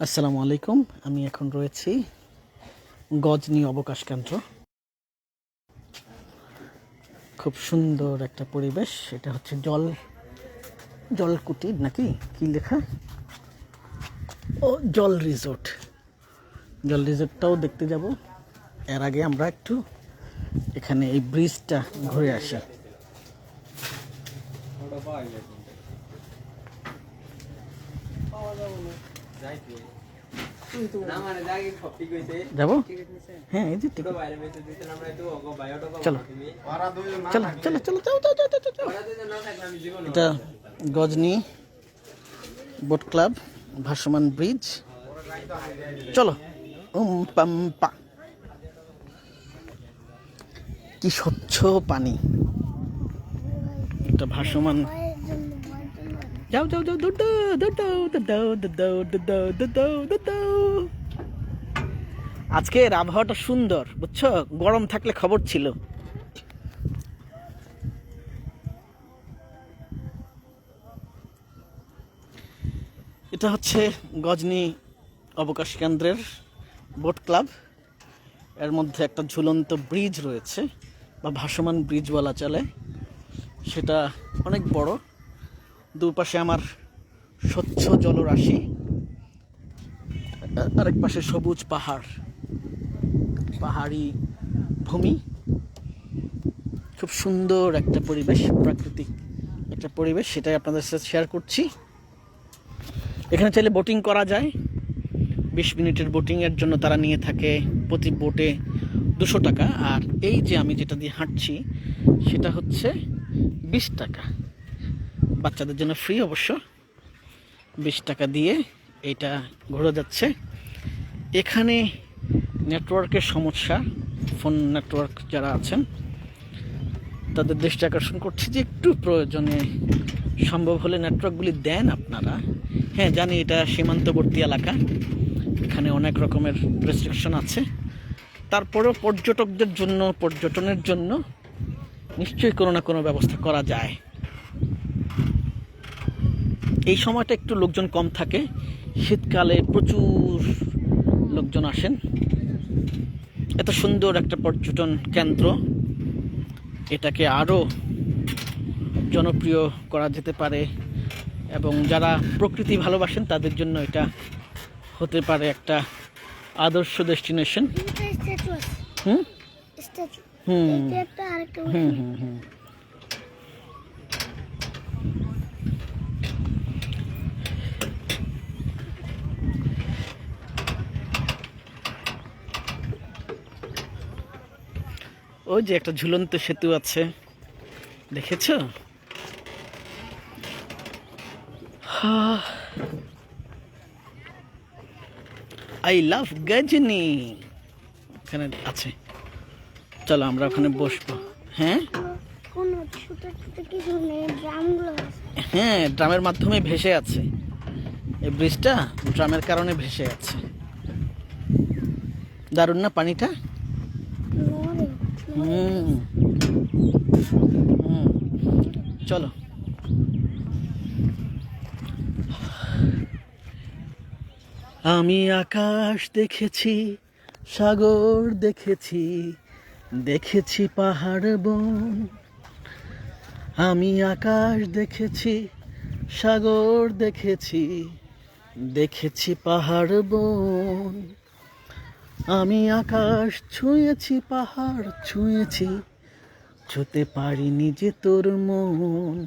আসসালামু আলাইকুম। আমি এখন রয়েছি গজনি অবকাশ কেন্দ্র। খুব সুন্দর একটা পরিবেশ। এটা হচ্ছে জল কুটির নাকি কি লেখা, ও জল রিসোর্টটাও দেখতে যাব। এর আগে আমরা একটু এখানে এই ব্রিজটা ঘুরে আসি। যাবো, হ্যাঁ এই যে চলো চলো চলো চলো চলো চলো চলো চলো। এটা গজনি বোট ক্লাব, ভাসমান ব্রিজ। চলো। পাম্পা, কি স্বচ্ছ পানি, এটা ভাসমান। যাও যাও যাও, দৌড় দাও দৌড় দাও দৌড় দাও দৌড় দাও দৌড় দাও দৌড় দাও। আজকের আবহাওয়াটা সুন্দর, বুঝছো? গরম থাকলে খবর ছিল। এটা হচ্ছে গজনি অবকাশ কেন্দ্রের বোট ক্লাব। এর মধ্যে একটা ঝুলন্ত ব্রিজ রয়েছে, বা ভাসমান ব্রিজ বলা চলে। সেটা অনেক বড়। দুপাশে আমার স্বচ্ছ জলরাশি, আরেক পাশে সবুজ পাহাড়ি ভূমি। খুব সুন্দর একটা পরিবেশ, প্রাকৃতিক একটা পরিবেশ, সেটাই আপনাদের সাথে শেয়ার করছি। এখানে চাইলে বোটিং করা যায়। 20 মিনিটের বোটিংয়ের জন্য তারা নিয়ে থাকে প্রতি বোটে 200 টাকা। আর এই যে আমি যেটা দিয়ে হাঁটছি সেটা হচ্ছে 20 টাকা। বাচ্চাদের জন্য ফ্রি অবশ্য। 20 টাকা দিয়ে এটা ঘুরে যাচ্ছে। এখানে নেটওয়ার্কের সমস্যা, ফোন নেটওয়ার্ক যারা আছেন তাদের দৃষ্টি আকর্ষণ করছি যে একটু প্রয়োজনে সম্ভব হলে নেটওয়ার্কগুলি দেন আপনারা। হ্যাঁ জানি এটা সীমান্তবর্তী এলাকা, এখানে অনেক রকমের রেস্ট্রিকশন আছে। তারপরেও পর্যটকদের জন্য, পর্যটনের জন্য নিশ্চয়ই কোনো না কোনো ব্যবস্থা করা যায়। এই সময়টা একটু লোকজন কম থাকে, শীতকালে প্রচুর লোকজন আসেন। এত সুন্দর একটা পর্যটন কেন্দ্র, এটাকে আরও জনপ্রিয় করা যেতে পারে, এবং যারা প্রকৃতি ভালোবাসেন তাদের জন্য এটা হতে পারে একটা আদর্শ ডেস্টিনেশন। হুম হুম হুম হুম হুম। ওই যে একটা ঝুলন্ত সেতু আছে, দেখেছো? আই লাভ গজনি এখানে আছে। চলো আমরা ওখানে বসবো। হ্যাঁ হ্যাঁ, ড্রামের মাধ্যমে ভেসে আছে এই ব্রিজটা, ড্রামের কারণে ভেসে আছে। দারুণ না পানিটা? হুম হুম। চলো। আমি আকাশ দেখেছি, সাগর দেখেছি, দেখেছি পাহাড় বন। আমি আকাশ দেখেছি, সাগর দেখেছি, দেখেছি পাহাড় বন। আমি আকাশ ছুঁয়েছি, পাহাড় ছুঁয়েছি, ছুঁতে পারিনি যে তোর মন।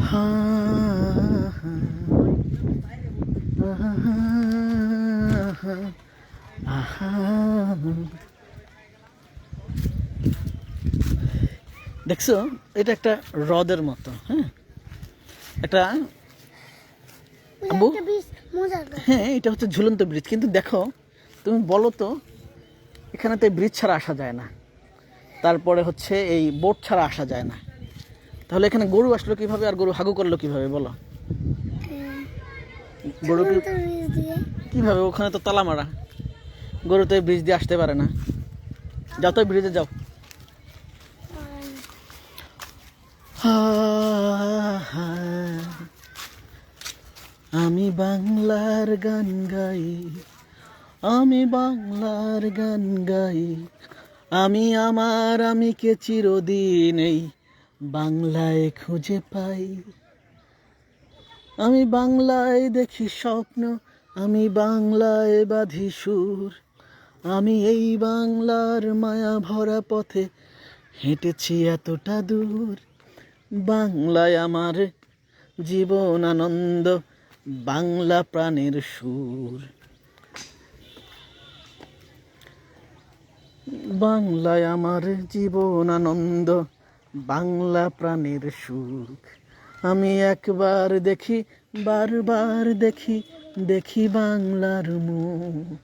হা দেখছো, এটা একটা হ্রদের মতো। হ্যাঁ এটা হ্যাঁ এটা হচ্ছে ঝুলন্ত ব্রিজ। কিন্তু দেখো, তুমি বলো তো, এখানে তো এই ব্রিজ ছাড়া আসা যায় না, তারপরে হচ্ছে এই বোট ছাড়া আসা যায় না। তাহলে এখানে গরু আসলো কিভাবে, আর গরু হাগু করলো কিভাবে বলো? গরু কিভাবে? ওখানে তো তালা মারা, গরু তো এই ব্রিজ দিয়ে আসতে পারে না। যাও তো ব্রিজে যাও। আমি বাংলার গান গাই, আমি বাংলার গান গাই, আমি আমার আমিকে চিরদিন এই বাংলায় খুঁজে পাই। আমি বাংলায় দেখি স্বপ্ন, আমি বাংলায় বাঁধি সুর, আমি এই বাংলার মায়া ভরা পথে হেঁটেছি এতটা দূর। বাংলায় আমার জীবন আনন্দ, বাংলা প্রাণের সুর। বাংলায় আমার জীবন আনন্দ, বাংলা প্রাণের সুখ। আমি একবার দেখি, বারবার দেখি, দেখি বাংলার মুখ।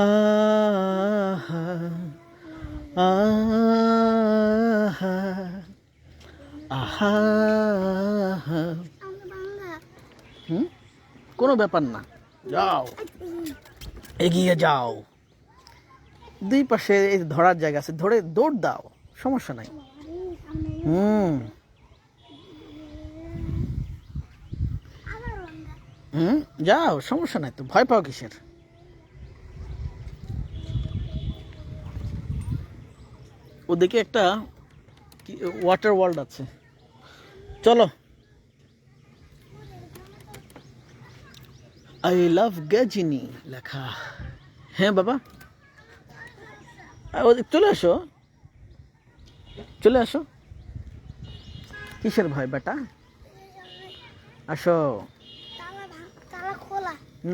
আহা আহা আহা। কোনো ব্যাপার না, যাও এগিয়ে যাও। দুই পাশে এই ধরার জায়গা আছে, ধরে দৌড় দাও, সমস্যা নাই। হুম হুম যাও, সমস্যা নাই তো, ভয় পাও কিসের? ওদিকে একটা ওয়াটার ওয়ার্ল্ড আছে, চলো। আই লাভ গজিনি লেখা। হ্যাঁ বাবা, চলে আসো, চলে আসো। কিসের ভয় বেটা? আসো।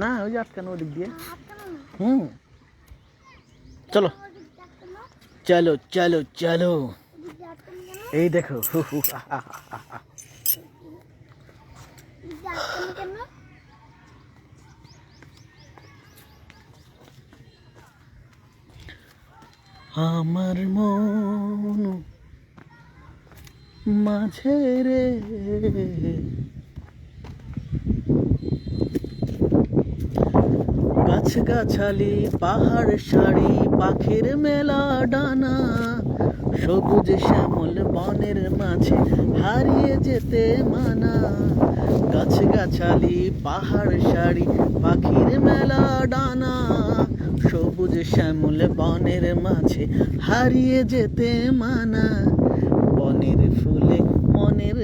না, ওই যে আটকানো ওদিক দিয়ে। চলো চলো চলো চলো। এই দেখো, আমার মন মাঝে রে গাছ গাছালি, পাহাড় সারি, পাখির মেলা ডানা, সবুজ শ্যামল বনের মাঝে হারিয়ে যেতে মানা। গাছ গাছালি, পাহাড় সারি, পাখির মেলা ডানা, সবুজ শ্যামল বনের মাঝে হারিয়ে যেতে মানা। বনের ফুলে মনের